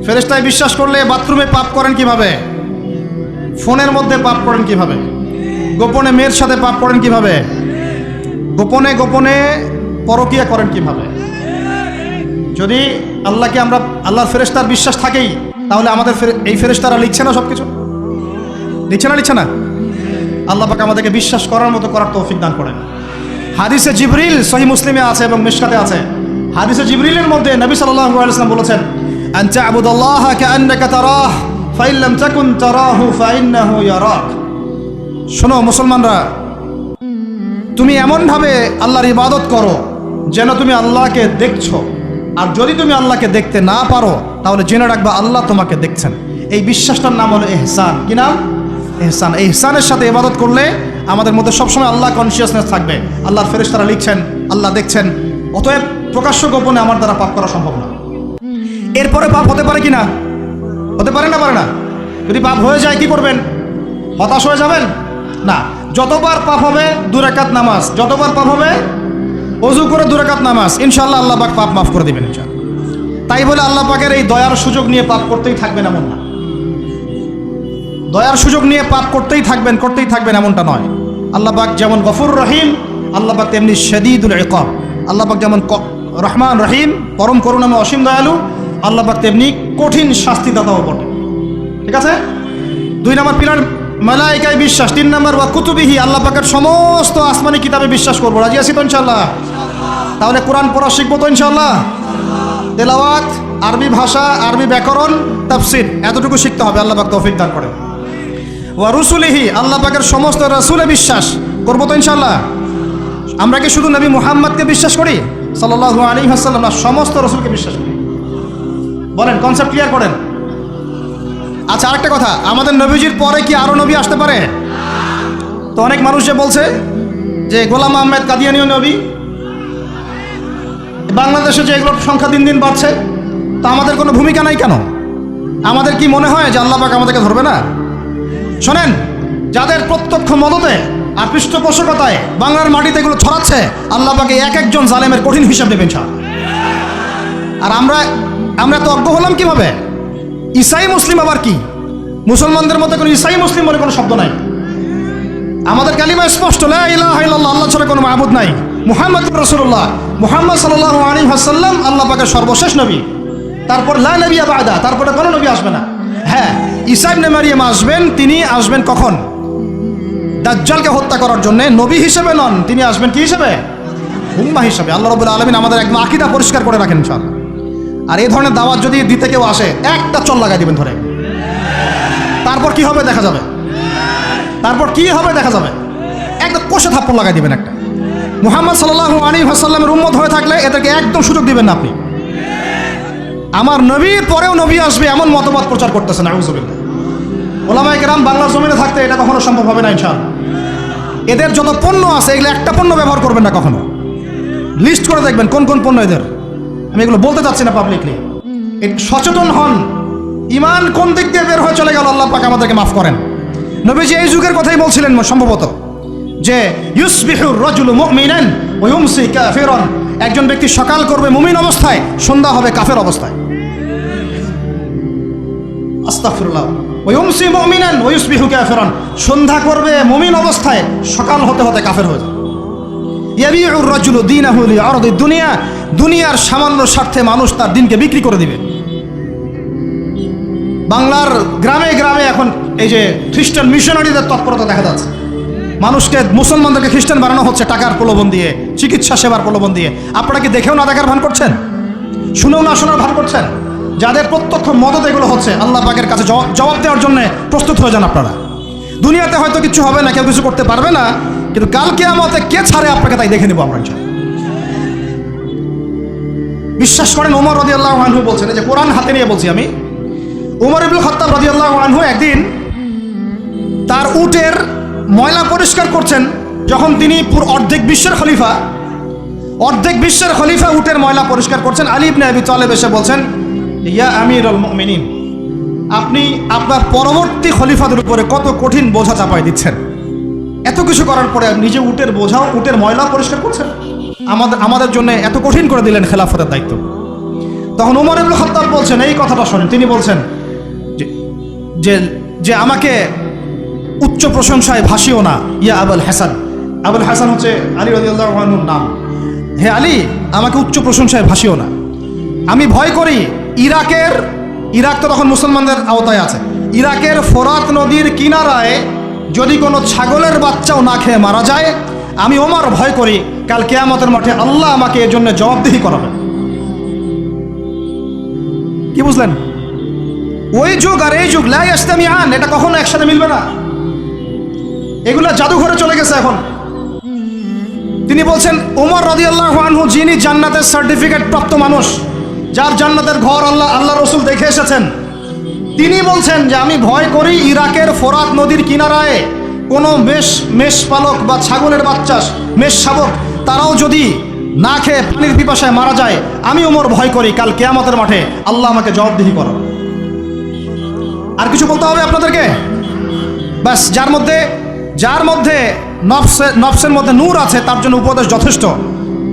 ফেরেশতায় বিশ্বাস করলে বাথরুমে পাপ করেন কিভাবে? ফোনের মধ্যে পাপ করেন কিভাবে? গোপনে মেয়ের সাথে পাপ করেন কিভাবে? গোপনে পরকিয়া করেন কিভাবে? যদি আল্লাহকে আমরা, আল্লাহর ফেরেশতার বিশ্বাস থাকেই, তাহলে আমাদের এই ফেরেশতারা লিখছে না সব কিছু? লিখছে না? আল্লাহ পাক আমাদেরকে বিশ্বাস করার মতো করার তৌফিক দান করেন। হাদিসে জিবরিল সহিহ মুসলিমে আছে এবং মিশকাতে আছে। হাদিসে জিবরিলের মধ্যে নবী সাল্লাল্লাহু আলাইহি ওয়াসাল্লাম বলেছেন, আন তা'বুদাল্লাহা কাআন্নাকা তারাহ ফাইন লাম তাকুন তারাহু ফাইন্নাহু ইয়ারাক। শোনো মুসলমানরা, তুমি এমনভাবে আল্লাহর ইবাদত করো যেন তুমি আল্লাহকে দেখছো, আর যদি তুমি আল্লাহকে দেখতে না পারো তাহলে জেনে রাখবা আল্লাহ তোমাকে দেখছেন। এই বিশ্বাসটার নাম হলো ইহসান। কি নাম? ইহসান। এই ইহসানের সাথে ইবাদত করলে আমাদের মধ্যে সবসময় আল্লাহ কনসিয়াসনেস থাকবে। আল্লাহর ফেরেশতারা লিখছেন, আল্লাহ দেখছেন। অতএব প্রকাশ্য গোপনে আমার দ্বারা পাপ করা সম্ভব না। এরপরে পাপ হতে পারে কি না? হতে পারে না? পারে না? যদি পাপ হয়ে যায় কি করবেন? হতাশ হয়ে যাবেন না। যতবার পাপ হবে 2 রাকাত নামাজ, যতবার পাপ হবে ওযু করে 2 রাকাত নামাজ, ইনশাআল্লাহ আল্লাহ পাক পাপ মাফ করে দিবেন ইনশাআল্লাহ। তাই বলে আল্লাহ পাকের এই দয়ার সুযোগ নিয়ে পাপ করতেই থাকবেন এমন না। দয়ার সুযোগ নিয়ে পাপ করতেই থাকবেন এমনটা নয়। আল্লাহ পাক যেমন গফুর রহিম, আল্লাহ পাক তেমনি শাদীদুল ইকাব। আল্লাহ পাক যেমন রহমান রহিম, পরম করুণাময় অসীম দয়ালু, আল্লাহ পাক তেমনি কঠিন শাস্তিদাতাও বটে। ঠিক আছে? 2 নম্বর পিলার মালাইকায় বিশ্বাস। 3 নম্বর ওয়া কুতুবিহি, আল্লাহ পাকের সমস্ত আসমানি কিতাবে বিশ্বাস করবো। রাজি আছি তো ইনশাআল্লাহ? তাহলে কোরআন পড়া শিখবো তো ইনশাআল্লাহ? তেলাওয়াত, আরবি ভাষা, আরবি ব্যাকরণ, তাফসীর এতটুকু শিখতে হবে। আল্লাহ পাক তৌফিক দান করেন। ওয়া রুসুলিহি, আল্লাহ পাকের সমস্ত রাসূলে বিশ্বাস করবো তো ইনশাআল্লাহ? আমরা কি শুধু নবী মুহাম্মদকে বিশ্বাস করি সাল্লাল্লাহু আলাইহি ওয়াসাল্লাম, না সমস্ত রাসূলকে বিশ্বাস করি? বলেন, কনসেপ্ট ক্লিয়ার করেন। আচ্ছা, আরেকটা কথা, আমাদের নবীজির পরে কি আরো নবী আসতে পারে? তো অনেক মানুষ যে বলছে যে গোলাম আহমেদ কাদিয়ানীয় নবী, বাংলাদেশে যে এগুলোর সংখ্যা দিন দিন বাড়ছে, তা আমাদের কোনো ভূমিকা নাই কেন? আমাদের কি মনে হয় যে আল্লাহ পাক আমাদেরকে ধরবে না? শোনেন, যাদের প্রত্যক্ষ মদতে আর পৃষ্ঠপোষকতায় বাংলার মাটিতে এগুলো ছড়াচ্ছে, আল্লাহ পাকে এক একজন জালেমের কঠিন হিসাব দেবেন। আর আমরা তো অজ্ঞ হলাম কিভাবে? ঈসাই মুসলিম আবার কি? মুসলমানদের মধ্যে কোনো ঈসাই মুসলিম বলে কোনো শব্দ নাই। আমাদের কালিমা স্পষ্ট, লা ইলাহা ইল্লাল্লাহ, আল্লাহ ছাড়া কোনো মাবুদ নাই, মুহাম্মদুর রাসূলুল্লাহ, মুহাম্মদ সাল্লাল্লাহু আলাইহি ওয়াসাল্লাম আল্লাহ পাকের সর্বশেষ নবী। তারপর লা নবিয়্যা বা'দা, তারপরে কোনো নবী আসবে না। হ্যাঁ, ঈসা ইবনে মারইয়াম আসবেন। তিনি আসবেন কখন? দাজ্জালকে হত্যা করার জন্য। নবী হিসেবে নন, তিনি আসবেন কি হিসেবে? উম্মাহ হিসেবে। আল্লাহ রাব্বুল আলামিন আমাদের একদম আকীদা পরিষ্কার করে রাখেন ইনশাআল্লাহ। আর এই ধরনের দাওয়াত যদি দিতে কেউ আসে, একটা চল লাগাই দিবেন ধরে। তারপর কি হবে দেখা যাবে। একদম কষে থাপ্পড় লাগাই দিবেন একটা। মুহাম্মদ সাল্লাল্লাহু আলাইহি ওয়াসাল্লামের উম্মত হয়ে থাকলে এদেরকে একদম সুযোগ দিবেন না আপনি। আমার নবীর পরেও নবী আসবে এমন মতবাদ প্রচার করতেছেন, নাউযুবিল্লাহ। ওলামায়ে কেরাম বাংলার জমিনে থাকতে এটা কখনো সম্ভব হবে না ইনশাআল্লাহ। এদের যত পণ্য আছে, এগুলো একটা পণ্য ব্যবহার করবেন না কখনো। লিস্ট করে দেখবেন কোন কোন পণ্য এদের। আমি এগুলো বলতে চাচ্ছি না পাবলিকলি। সচেতন হন, ইমান কোন দিক দিয়ে বের হয়ে চলে গেল, আল্লাহ পাক আমাদেরকে মাফ করেন। নবীজি এই যুগের কথাই বলছিলেন সম্ভবত, যে ইউসবিহুর রাজুলু মুমিনান ওয়া ইউমসি কাফিরান, একজন ব্যক্তি সকাল করবে মুমিন অবস্থায়, সন্ধ্যা হবে কাফের অবস্থায়। আস্তাগফিরুল্লাহ। ওয়া ইউমসি মুমিনান ওয়া ইউসবিহু কাফিরান, সন্ধ্যা করবে মুমিন অবস্থায়, সকাল হতে হতে কাফের হয়ে যাবে। ইয়াবিউর রাজুলু দীনাহু লিআরদি দুনিয়া, দুনিয়ার সামান্য স্বার্থে মানুষ তার দিনকে বিক্রি করে দিবে। বাংলার গ্রামে গ্রামে এখন এই যে খ্রিস্টান মিশনারিদের তৎপরতা দেখা যাচ্ছে। মানুষকে, মুসলমানদেরকে খ্রিস্টান বানানো হচ্ছে টাকার প্রলোভন দিয়ে, চিকিৎসা সেবার প্রলোভন দিয়ে। আপনারা কি দেখেও না দেখার ভান করছেন? শুনেও না শোনার ভান করছেন? যাদের প্রত্যক্ষ মদত এগুলো হচ্ছে, আল্লাহ পাকের কাছে জবাব দেওয়ার জন্য প্রস্তুত হয়ে যান আপনারা। দুনিয়াতে হয়তো কিছু হবে না, কেউ কিছু করতে পারবে না, কিন্তু কাল কিয়ামতে কে ছাড়ে আপনাকে তাই দেখে নেব আমরা। বিশ্বাস করেন, ওমর রাদিয়াল্লাহু আনহু বলছেন, এই যে কোরআন হাতে নিয়ে বলছি আমি, ওমর ইবনে খাত্তাব রাদিয়াল্লাহু আনহু একদিন তার উটের ময়লা পরিষ্কার করছেন। যখন তিনি অর্ধেক বিশ্বের খলিফা উটের ময়লা পরিষ্কার করছেন, আলী ইবনে আবি তালেব এসে বলছেন, ইয়া আমিরুল মুমিনিন, আপনি আপনার পরবর্তী খলিফাদের উপরে কত কঠিন বোঝা চাপাই দিচ্ছেন। এত কিছু করার পরে নিজে উটের বোঝাও, উটের ময়লা পরিষ্কার করছেন, আমাদের জন্য এত কঠিন করে দিলেন খেলাফতের দায়িত্ব। তখন ওমর ইবনে খাত্তাব বলছেন, এই কথাটা শোনেন, তিনি বলছেন যে আমাকে উচ্চ প্রশংসায় ভাসিও না, ইয়া আবুল হাসান। আবুল হাসান হচ্ছে আলী রাদিয়াল্লাহু আনহুর নাম। হে আলী, আমাকে উচ্চ প্রশংসায় ভাসিও না। আমি ভয় করি ইরাক তো তখন মুসলমানদের আওতায় আছে, ইরাকের ফোরাত নদীর কিনারায় যদি কোনো ছাগলের বাচ্চাও না খেয়ে মারা যায়, আমি ওমর ভয় করি কাল কিয়ামতের মাঠে আল্লাহ আমাকে এর জন্য জবাবদিহি করাবেন। কি বুঝলেন? ওই যুগ আর এই যুগ লা ইস্তামিআন, এটা কখনো একসাথে মিলবে না। এগুলা জাদুঘরে চলে গেছে এখন। তিনি বলছেন, ওমর রাদিয়াল্লাহু আনহু যিনি জান্নাতের সার্টিফিকেট প্রাপ্ত মানুষ, যার জান্নাতের ঘর আল্লাহ রাসূল দেখে এসেছেন, তিনি বলছেন যে আমি ভয় করি ইরাকের ফোরাত নদীর কিনারায় কোনো মেষপালক বা ছাগলের বাচ্চা, মেষ শাবক, তারাও যদি না খেয়ে পানির পিপাসায় মারা যায়, আমি ওমর ভয় করি কাল কিয়ামতের মাঠে আল্লাহ আমাকে জবাবদিহি করাবে। আর কিছু বলতে হবে আপনাদেরকে? বাস, যার মধ্যে নফসের মধ্যে নূর আছে তার জন্য উপদেশ যথেষ্ট।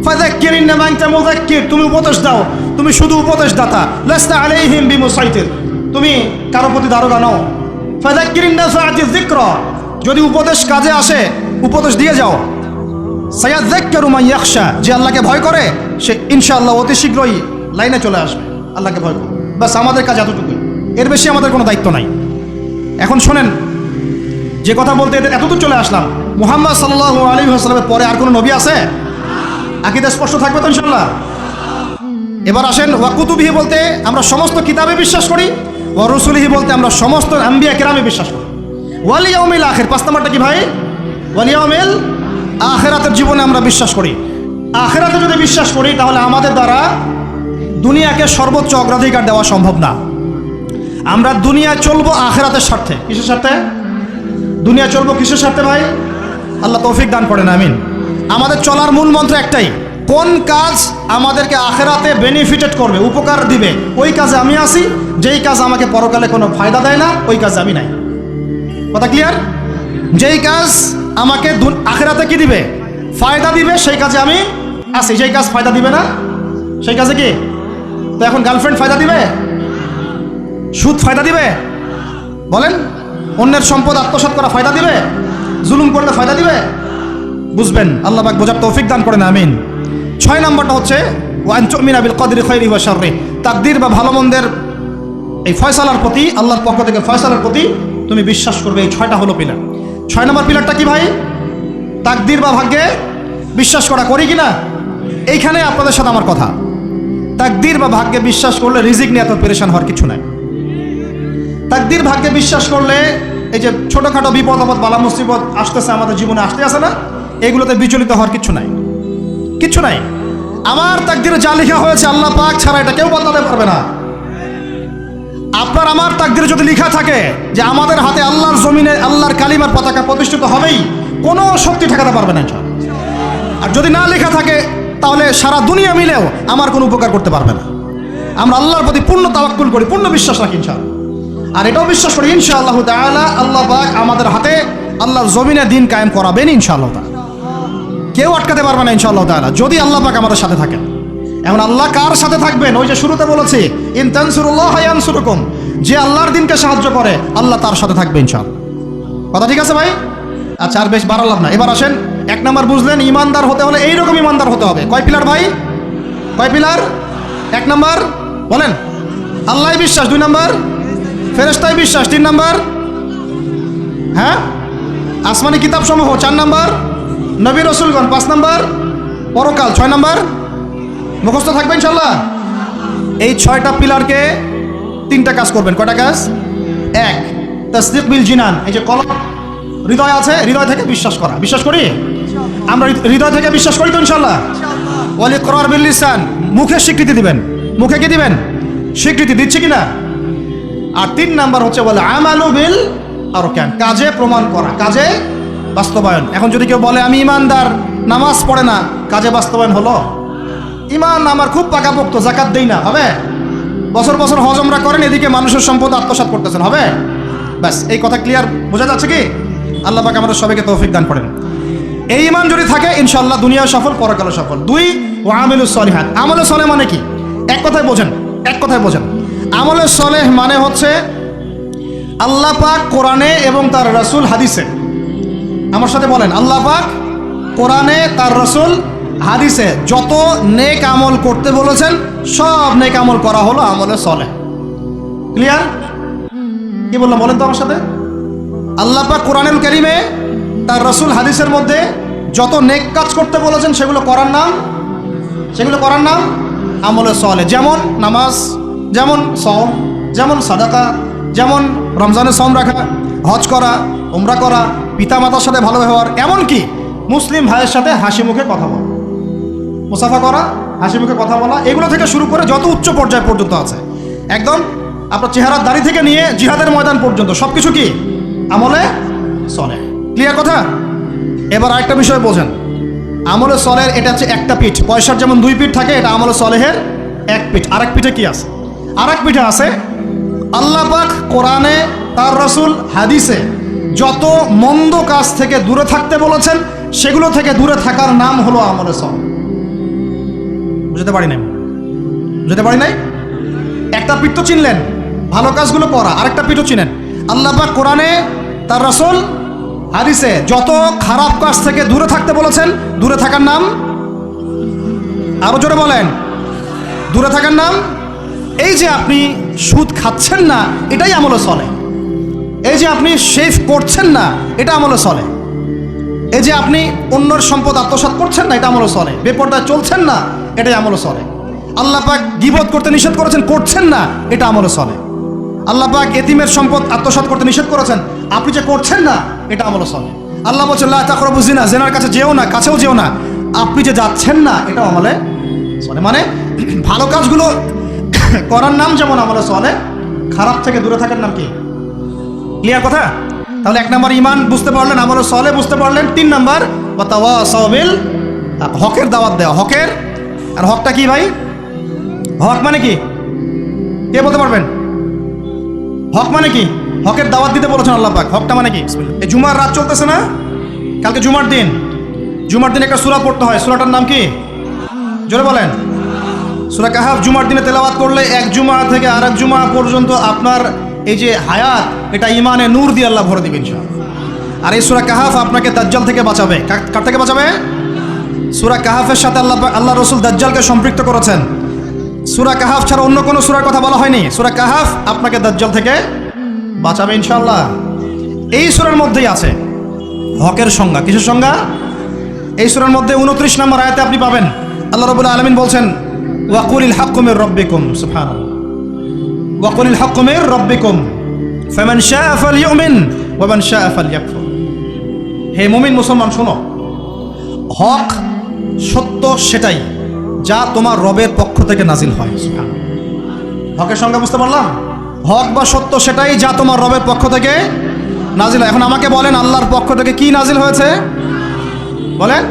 ফাযাক্কির ইন্নামা আনতা মুযাক্কির, তুমি উপদেশ দাও, তুমি শুধু উপদেশ দাতা। লাস্তা আলাইহিম বিমুসাইতির, তুমি কারো প্রতি দারোগা নও। ফাযাক্কির ইন নাফআতি যিকরা, যদি উপদেশ কাজে আসে উপদেশ দিয়ে যাও। সায়াযাক্কারু মান ইয়াখশা, যে আল্লাহকে ভয় করে সে ইনশাআল্লাহ অতি শীঘ্রই লাইনে চলে আসবে, আল্লাহকে ভয় করে। বাস আমাদের কাজ এতটুকুই, এর বেশি আমাদের কোনো দায়িত্ব নাই। এখন শোনেন, যে কথা বলতে এতদূর চলে আসলাম, মুহাম্মদ সাল্লাল্লাহু আলাইহি ওয়াসাল্লামের পরে আর কোনো নবী আছে? আকীদা স্পষ্ট থাকবে তো ইনশাআল্লাহ? এবার আসেন, ওয়া কুতুবিহি বলতে আমরা সমস্ত কিতাবে বিশ্বাস করি, ওয়া রুসুলিহি বলতে আমরা সমস্ত আম্বিয়া কেরামে বিশ্বাস করি। ওয়াল ইয়াউমিল আখির, 5 নাম্বারটা কি ভাই? ওয়াল ইয়াউমিল আখিরাতের জীবনে আমরা বিশ্বাস করি। আখিরাতে যদি বিশ্বাস করি তাহলে আমাদের দ্বারা দুনিয়াকে সর্বোচ্চ অগ্রাধিকার দেওয়া সম্ভব না। আমরা দুনিয়ায় চলবো আখিরাতের স্বার্থে। কিসের স্বার্থে? দুনিয়া চলবো কিসের স্বার্থে ভাই? আল্লাহ তৌফিক দান করেন, আমিন। আমাদের চলার মূল মন্ত্র একটাই, কোন কাজ আমাদেরকে আখিরাতে বেনিফিটেড করবে, উপকার দিবে, ওই কাজে আমি আসি। যেই কাজ আমাকে পরকালে কোনো ফায়দা দেয় না, ওই কাজে আমি নাই। কথা ক্লিয়ার? যেই কাজ আমাকে আখিরাতে কি দিবে, ফায়দা দিবে, সেই কাজে আমি আসি। যেই কাজ ফায়দা দিবে না, সেই কাজে কি? তো এখন গার্লফ্রেন্ড ফায়দা দিবে? সুদ ফায়দা দিবে? বলেন, অন্যের সম্পদ আত্মসাৎ করা ফায়দা দিবে? জুলুম করলে ফায়দা দিবে? বুঝবেন, আল্লাহ পাক বোঝার তৌফিক দান করেন, আমিন। 6 নম্বরটা হচ্ছে ওয়া আন তুমিনা বিল কদরি খাইরি ওয়া শাররি, তাকদীর বা ভালো মন্দের এই ফয়সালার প্রতি, আল্লাহর পক্ষ থেকে ফয়সালার প্রতি তুমি বিশ্বাস করবে। এই 6টা হলো পিলার। 6 নম্বর পিলারটা কি ভাই? তাকদীর বা ভাগ্যে বিশ্বাস করা, করি কিনা? এইখানে আপনাদের সাথে আমার কথা। তাকদীর বা ভাগ্যে বিশ্বাস করলে রিজিক নিয়ে এত পেরেশান হওয়ার কিছু নাই। তাকদীর ভাগ্যে বিশ্বাস করলে এই যে ছোটখাটো বিপদ আপদ বালা মুসিবত আসতেছে আমাদের জীবনে, আসতে আসে না, এগুলোতে বিচলিত হওয়ার কিছু নাই, কিচ্ছু নাই। আমার তাকদীরে যা লেখা হয়েছে আল্লাহ পাক ছাড়া এটা কেউ বদলাতে পারবে না। আপনার আমার তাকদীরে যদি লেখা থাকে যে আমাদের হাতে আল্লাহর জমিনে আল্লাহর কালিমার পতাকা প্রতিষ্ঠিত হবেই, কোনো শক্তি ঠেকাতে পারবে না ইনশাআল্লাহ। আর যদি না লেখা থাকে তাহলে সারা দুনিয়া মিলেও আমার কোনো উপকার করতে পারবে না। আমরা আল্লাহর প্রতি পূর্ণ তাওয়াক্কুল করি, পূর্ণ বিশ্বাস রাখি ইনশাআল্লাহ। আর এটাও বিশ্বাস করি ইনশাআল্লাহ তাআলা আল্লাহ পাক আমাদের হাতে আল্লাহর জমিনে দিন কায়েম করাবেন ইনশাআল্লাহ তাআলা। কেউ আটকাতে পারবে না ইনশাআল্লাহ তাআলা, যদি আল্লাহ পাক আমাদের সাথে থাকেন। এখন আল্লাহ কার সাথে থাকবেন? ওই যে শুরুতে বলেছি, ইন তানসুরুল্লাহ ইয়ানসুরুকুম, যে আল্লাহর দিনকে সাহায্য করে আল্লাহ তার সাথে থাকবে ইনশাআল্লাহ। কথা ঠিক আছে ভাই? আচ্ছা, আর বেশ বাড়ালাম না। এবার আসেন, 1 নম্বর বুঝলেন, ইমানদার হতে হলে এইরকম ইমানদার হতে হবে। কয় পিলার ভাই? কয় পিলার? 1 নম্বর বলেন আল্লাহ বিশ্বাস, 2 নম্বর ফেরেশতায় বিশ্বাস, 3 নম্বর হ্যাঁ আসমানি কিতাব সমূহ, 4 নম্বর নবী রাসূলগণ, 5 নম্বর পরকাল, 6 নম্বর মুখস্থ থাকবে ইনশাআল্লাহ। এই 6টা পিলারকে 3টা কাজ করবেন। কয়টা কাজ? 1, তাসদিক বিল জিনান, এই যে কলব হৃদয় আছে, হৃদয় থেকে বিশ্বাস করা। বিশ্বাস করি আমরা, হৃদয় থেকে বিশ্বাস করি তো ইনশাআল্লাহ। ওয়াল ইকরার বিল লিসান, মুখে স্বীকৃতি দিবেন। মুখে কি দিবেন? স্বীকৃতি দিচ্ছি কিনা। আর 3 নাম্বার হচ্ছে বলে আমালু বিল আরকান, কাজে প্রমাণ করা, কাজে বাস্তবায়ন। এখন যদি কেউ বলে আমি ইমানদার, নামাজ পড়ে না, কাজে বাস্তবায়ন হলো? ইমান আমার খুব পাকাপোক্ত, যাকাত দেই না, হবে? বছর বছর হজ উমরা করেন, এদিকে মানুষের সম্পদ আত্মসাৎ করতেছেন, হবে? ব্যাস, এই কথা ক্লিয়ার বোঝা যাচ্ছে কি? আল্লাহ পাক আমাদের সবাইকে তৌফিক দান করেন। এই ইমান যদি থাকে ইনশাআল্লাহ দুনিয়া সফল, পরকালে সফল। 2, ওয়া আমিলুস সলিহাত, আমলে সলেহ মানে কি? এক কথায় বোঝেন, এক কথায় বোঝেন। আমলে সলেহ মানে হচ্ছে আল্লাহ পাক কোরআনে এবং তার রাসূল হাদিসে, আমার সাথে বলেন, আল্লাহ পাক কোরআনে তার রাসূল হাদিসে যত নেক আমল করতে বলেছেন সব নেক আমল করা হলো আমলে সলেহ। ক্লিয়ার? কি বললাম বলেন তো আমার সাথে? আল্লাহ পাক কোরআনুল কারীমে তার রাসূল হাদিসের মধ্যে যত নেক কাজ করতে বলেছেন সেগুলো করার নাম আমলে সলেহ। যেমন নামাজ, যেমন সওম, যেমন সাদাকা, যেমন রমজানে সওম রাখা, হজ করা, উমরা করা, পিতামাতার সাথে ভালো ব্যবহার, এমনকি মুসলিম ভাইয়ের সাথে হাসি মুখে কথা বলা, মুসাফা করা, হাসি মুখে কথা বলা, এগুলো থেকে শুরু করে যত উচ্চ পর্যায় পর্যন্ত আছে, একদম আপনার চেহারার দাড়ি থেকে নিয়ে জিহাদের ময়দান পর্যন্ত সবকিছু কি আমলে সলেহ। ক্লিয়ার কথা? এবার আরেকটা বিষয় বোঝেন, আমলে সলেহের এটা হচ্ছে একটা পিঠ। পয়সার যেমন 2 পিঠ থাকে, এটা আমলে সলেহের 1 পিঠ। আরেক পিঠে কি আছে? আরেক পিঠে আছে আল্লাহ পাক কোরআনে তার রাসূল হাদিসে যত মন্দ কাজ থেকে দূরে থাকতে বলেছেন সেগুলো থেকে দূরে থাকার নাম হলো আমলে সলেহ। বুঝতে পারি নাই? একটা পিঠ তো চিনলেন, ভালো কাজগুলো করা, আরেকটা পিঠও চিনেন। আল্লাহ পাক কোরআনে, তার রাসূল হাদিসে যত খারাপ কাজ থেকে দূরে থাকতে বলেছেন, দূরে থাকার নাম, আরো জোরে বলেন, দূরে থাকার নাম। এই যে আপনি সুদ খাচ্ছেন না, এটাই আমলে চলে। এই যে আপনি শেভ করছেন না, এটা আমলে চলে। এই যে আপনি অন্যের সম্পদ আত্মসাৎ করছেন না, এটা আমলে চলে। বেপরদায় চলছেন না, এটাই আমলে চলে। আল্লাহ পাক গীবত করতে নিষেধ করেছেন, করছেন না, এটা আমলে চলে। আল্লাহ পাক এতিমের সম্পদ আত্মসাৎ করতে নিষেধ করেছেন, আপনি যে করছেন না, এটা আমলে চলে। আল্লাহ বলছেন লা তাকরাবু জিনা, জিনার কাছে যেও না, কাছেও যেও না, আপনি যে যাচ্ছেন না, এটা আমলে চলে। মানে ভালো কাজগুলো করার নাম যেমন আমলে চলে, খারাপ থেকে দূরে থাকার নাম কি? ক্লিয়ার কথা? তাহলে 1 নম্বর ঈমান বুঝতে পারলেন, আমলে চলে বুঝতে পারলেন। 3 নম্বর ওয়া তাওয়াসাউ বিল হকের দাওয়াত দেওয়া। হকের, আর হকটা কি ভাই? হক মানে কি? কে বলতে পারবেন? হক মানে কি? হকের দাওয়াত দিতে বলেছেন আল্লাহ পাক। হকটা মানে কি? এই জুমার রাত চলতেছে না, কালকে জুমার দিন। জুমার দিন একটা সূরা পড়তে হয়, সূরাটার নাম কি? জোরে বলেন। সূরা কাহাফ জুমার দিনে তেলাওয়াত করলে এক জুমা থেকে আরেক জুমা পর্যন্ত আপনার এই যে হায়াত, এটা ইমানে নূর দিয়ে আল্লাহ ভরে দিবেন ইনশাআল্লাহ। আর এই সূরা কাহাফ আপনাকে দাজ্জাল থেকে বাঁচাবে। কার থেকে বাঁচাবে? সূরা কাহাফের সাথে আল্লাহ রাসূল দাজ্জালকে সম্পৃক্ত করেছেন। সূরা কাহাফ ছাড়া অন্য কোনো সূরার কথা বলা হয়নি। সূরা কাহাফ আপনাকে দাজ্জাল থেকে বাঁচাবে ইনশাআল্লাহ। এই সূরার মধ্যেই আছে হকের সংজ্ঞা। কিসের সংজ্ঞা? এই সূরার মধ্যে 29 নম্বর আয়াতে আপনি পাবেন আল্লাহ রাব্বুল আলামিন বলছেন ওয়াকুলিল হাক্কু মির রাব্বিকুম, সুবহানাল্লাহ, ওয়াকুলিল হাক্কু মির রাব্বিকুম ফামান শাআ ফালইউমিন ওয়া মান শাআ ফালইয়াকফুর। হে মুমিন মুসলমান শোনো, হক সত্য সেটাই যা তোমার রবের পক্ষ থেকে নাজিল হয়। সুবহানাল্লাহ। হকের সংজ্ঞা বুঝতে পারলাম? হক বা সত্য সেটাই যা তোমার রবের পক্ষ থেকে নাজিল হয়। এখন আমাকে বলেন আল্লাহর পক্ষ থেকে কি নাজিল হয়েছে বলেন?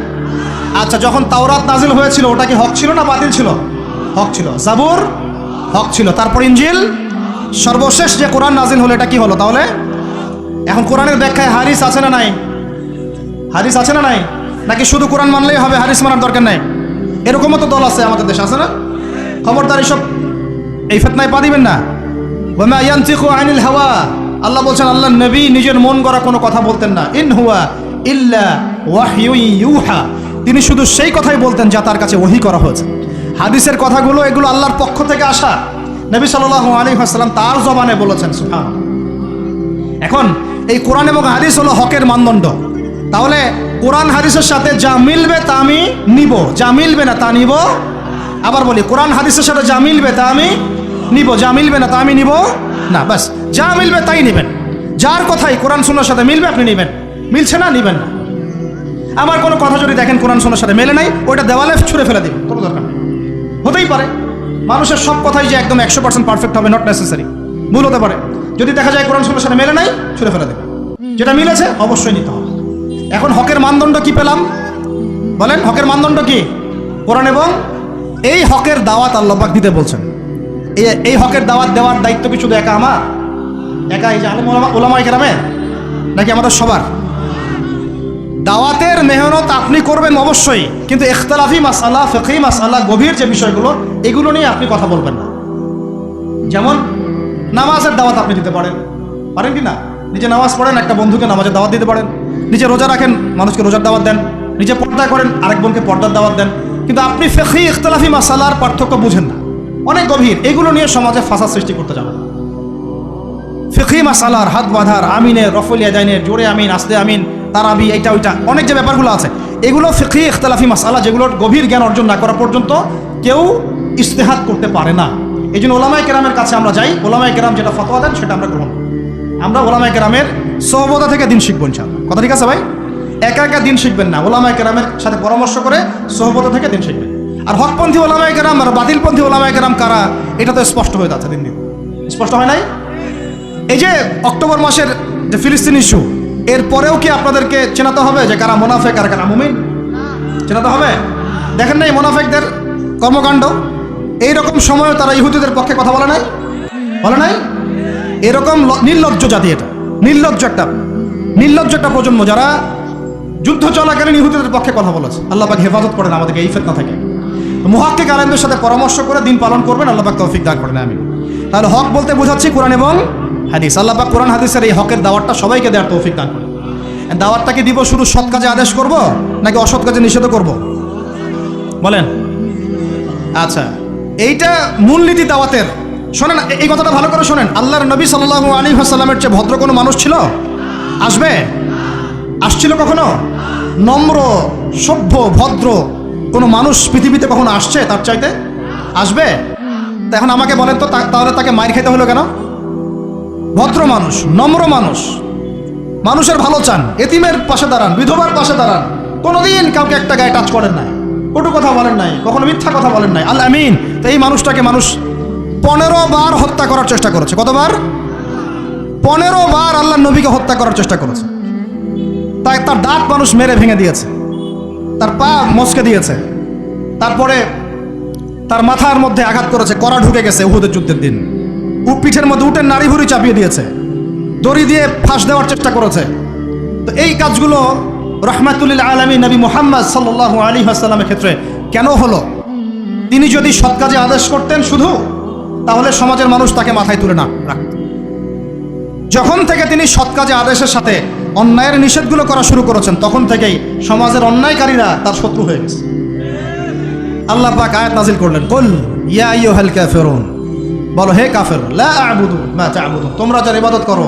আচ্ছা, যখন তাওরাত নাজিল হয়েছিল ওটা কি হক ছিল না বাতিল ছিল? হক ছিল। জাবুর হক ছিল। তারপর ইনজিল, সর্বশেষ যে কোরআন নাজিল হলো এটা কি হলো তাহলে? এখন কোরআনের ব্যাখ্যায় হাদিস আছে না নাই? হাদিস আছে না নাই? নাকি শুধু কোরআন মানলেই হবে, হাদিস মানার দরকার নাই? এরকমও তো দল আছে আমাদের দেশে, আছে না? খবরদার এসব এই ফিতনায় পা দিবেন না। ওয়া মা ইয়ানতিকু আনিল হাওয়া, আল্লাহ বলছেন আল্লাহর নবী নিজের মন গড়া কোনো কথা বলতেন না। ইন হুয়া ইল্লা ওয়াহয়ুন ইউহা, তিনি শুধু সেই কথাই বলতেন যা তার কাছে ওহী করা হয়েছে। হাদিসের কথাগুলো এগুলো আল্লাহর পক্ষ থেকে আসা, নবী সাল্লাল্লাহু আলাইহি ওয়াসাল্লাম তার জবানে বলেছেন। সুবহানাল্লাহ। এখন এই কোরআন এবং হাদিস হলো হকের মানদণ্ড। তাহলে কোরআন হাদিসের সাথে যা মিলবে তা আমি নিব, যা মিলবে না তা নিব। আবার বলি, কোরআন হাদিসের সাথে যা মিলবে তা আমি নিব, যা মিলবে না তা আমি নিব না। বাস, যা মিলবে তাই নেবেন। যার কথাই কোরআন সুন্নাহর সাথে মিলবে আপনি নেবেন, মিলছে না নিবেন না। আমার কোনো কথা যদি দেখেন কোরআন সুন্নাহর সাথে মেলে নাই, ওইটা দেওয়ালে ছুঁড়ে ফেলে দিবেন, কোনো দরকার নেই। হতেই পারে মানুষের সব কথাই যে একদম 100% পারফেক্ট হবে, নট নেসেসারি, ভুল হতে পারে। যদি দেখা যায় কোরআন সুন্নাহর সাথে মেলে নাই, ছুঁড়ে ফেলে দেবেন। যেটা মিলেছে অবশ্যই নিতে হবে। এখন হকের মানদণ্ড কি পেলাম বলেন? হকের মানদণ্ড কি? কোরআন এবং এই হকের দাওয়াত আল্লাহ পাক দিতে বলছেন। এই হকের দাওয়াত দেওয়ার দায়িত্ব কি শুধু একা আমার? একা এই যে আলেম ওলামায়ে কেরামের? নাকি আমাদের সবার? দাওয়াতের মেহনত আপনি করবেন অবশ্যই, কিন্তু ইখতিলাফি মাসালা, ফিকহি মাসালা, গভীর যে বিষয়গুলো, এগুলো নিয়ে আপনি কথা বলবেন না। যেমন নামাজের দাওয়াত আপনি দিতে পারেন, পারেন কি না? নিজে নামাজ পড়েন, একটা বন্ধুকে নামাজের দাওয়াত দিতে পারেন। নিজে রোজা রাখেন, মানুষকে রোজার দাওয়াত দেন। নিজে পর্দা করেন, আরেক বোনকে পর্দার দাওয়াত দেন। কিন্তু আপনি ফিকহি ইখতিলাফি মাসালার পার্থক্য বুঝেন না, অনেক গভীর, এগুলো নিয়ে সমাজে ফাসাদ সৃষ্টি করতে যাবেন। ফিকহি মাসালার হাত বাঁধার, আমিনের, রফলিয়া জাইনের, জোরে আমিন, আস্তে আমিন, তারাবি, এইটা ওইটা অনেক যে ব্যাপারগুলো আছে, এগুলো ফিকহি ইখতিলাফি মাসালা, যেগুলোর গভীর জ্ঞান অর্জন না করা পর্যন্ত কেউ ইজতিহাদ করতে পারে না। এই জন্য ওলামায়ে কেরামের কাছে আমরা যাই, ওলামায়ে কেরাম যেটা ফতোয়া দেন সেটা আমরা গ্রহণ করি। আমরা ওলামায়ে কেরামের সোহবত থেকে দিন শিখবো ইনশাআল্লাহ। কথা ঠিক আছে ভাই? একা একা দিন শিখবেন না, ওলামায়ে কেরামের সাথে পরামর্শ করে সোহবত থেকে দিন শিখবেন। আর হকপন্থী ওলামায়ে কেরাম আর বাতিলপন্থী ওলামায়ে কেরাম কারা, এটা তো স্পষ্ট হয়ে যাচ্ছে দিন দিন। স্পষ্ট হয় নাই? এই যে অক্টোবর মাসের যে ফিলিস্তিন ইস্যু, এরপরেও কি আপনাদেরকে চেনাতে হবে যে কারা মুনাফিক আর কারা মুমিন? চেনাতে হবে। দেখেন নাই মুনাফিকদের কর্মকাণ্ড? এইরকম সময় তারা ইহুদিদের পক্ষে কথা বলে নাই? বলে নাই? এরকম নির্লজ্জ জাতি, এটা নির্লজ্জ একটা প্রজন্ম যারা যুদ্ধ চলাকালীন ইহুদিদের পক্ষে কথা বলেছে। আল্লাহ পাক হেফাজত করেন আমাদেরকে এই ফিতনা থেকে। মুহাক্কিক আলেমদের সাথে পরামর্শ করে দিন পালন করবেন, আল্লাহ পাক তৌফিক দান করেন। আমি তাহলে হক বলতে বোঝাচ্ছি কোরআন এবং হাদিস। আল্লাহ পাক কোরআন হাদিসের এই হকের দাওয়াতটা সবাইকে দেওয়ার তৌফিক দান করে। দাওয়াতটাকে দিব শুধু সৎ কাজে আদেশ করব নাকি অসৎ কাজে নিষেধ করব? বলেন। আচ্ছা, এইটা মূলনীতি দাওয়াতের। শোনেন, এই কথাটা ভালো করে শোনেন। আল্লাহর নবী সাল্লাল্লাহু আলাইহি ওয়াসাল্লামের চেয়ে ভদ্র কোনো মানুষ ছিল? আসবে? আসছিল কখনো? নম্র, সভ্য, ভদ্র কোনো মানুষ পৃথিবীতে কখনো আসছে তার চাইতে? আসবে? তা এখন আমাকে বলেন তো, তাহলে তাকে মাইর খেতে হলো কেন? ভদ্র মানুষ, নম্র মানুষ, মানুষের ভালো চান, এতিমের পাশে দাঁড়ান, বিধবার পাশে দাঁড়ান, কোনোদিন কাউকে একটা গায়ে টাচ করেন নাই, কটু কথা বলেন নাই, কখনো মিথ্যা কথা বলেন নাই। আল আমিন। তো এই মানুষটাকে মানুষ 15 বার হত্যা করার চেষ্টা করেছে। কতবার? 15 বার আল্লাহ নবীকে হত্যা করার চেষ্টা করেছে। তাই তার দাঁত মানুষ মেরে ভেঙে দিয়েছে, তার পা মচকে দিয়েছে, তারপরে তার মাথার মধ্যে আঘাত করেছে, কড়া ঢুকে গেছে উহুদের যুদ্ধের দিন। পিঠের মধ্যে উটের নাড়ি ভুড়ি চাপিয়ে দিয়েছে, দড়ি দিয়ে ফাঁস দেওয়ার চেষ্টা করেছে। তো এই কাজগুলো রহমাতুল্লিল আলামিন নবী মুহাম্মদ সাল্লাল্লাহু আলাইহি ওয়াসাল্লামের ক্ষেত্রে কেন হলো? তিনি যদি সৎ কাজে আদেশ করতেন শুধু, তাহলে সমাজের মানুষ তাকে মাথায় তুলে না রাখত। যখন থেকে তিনি সৎ কাজে আদেশের সাথে অন্যায়ের নিষেধগুলো করা শুরু করেছেন, তখন থেকেই সমাজের অন্যায়কারীরা তার শত্রু হয়ে গেছে। আল্লাহ পাক আয়াত নাজিল করলেন, কুল ইয়া আইয়ুহাল কাফিরুন, বলো হে কাফের, লা আ'বুদু মা তা'বুদুন, তোমরা যার ইবাদত করো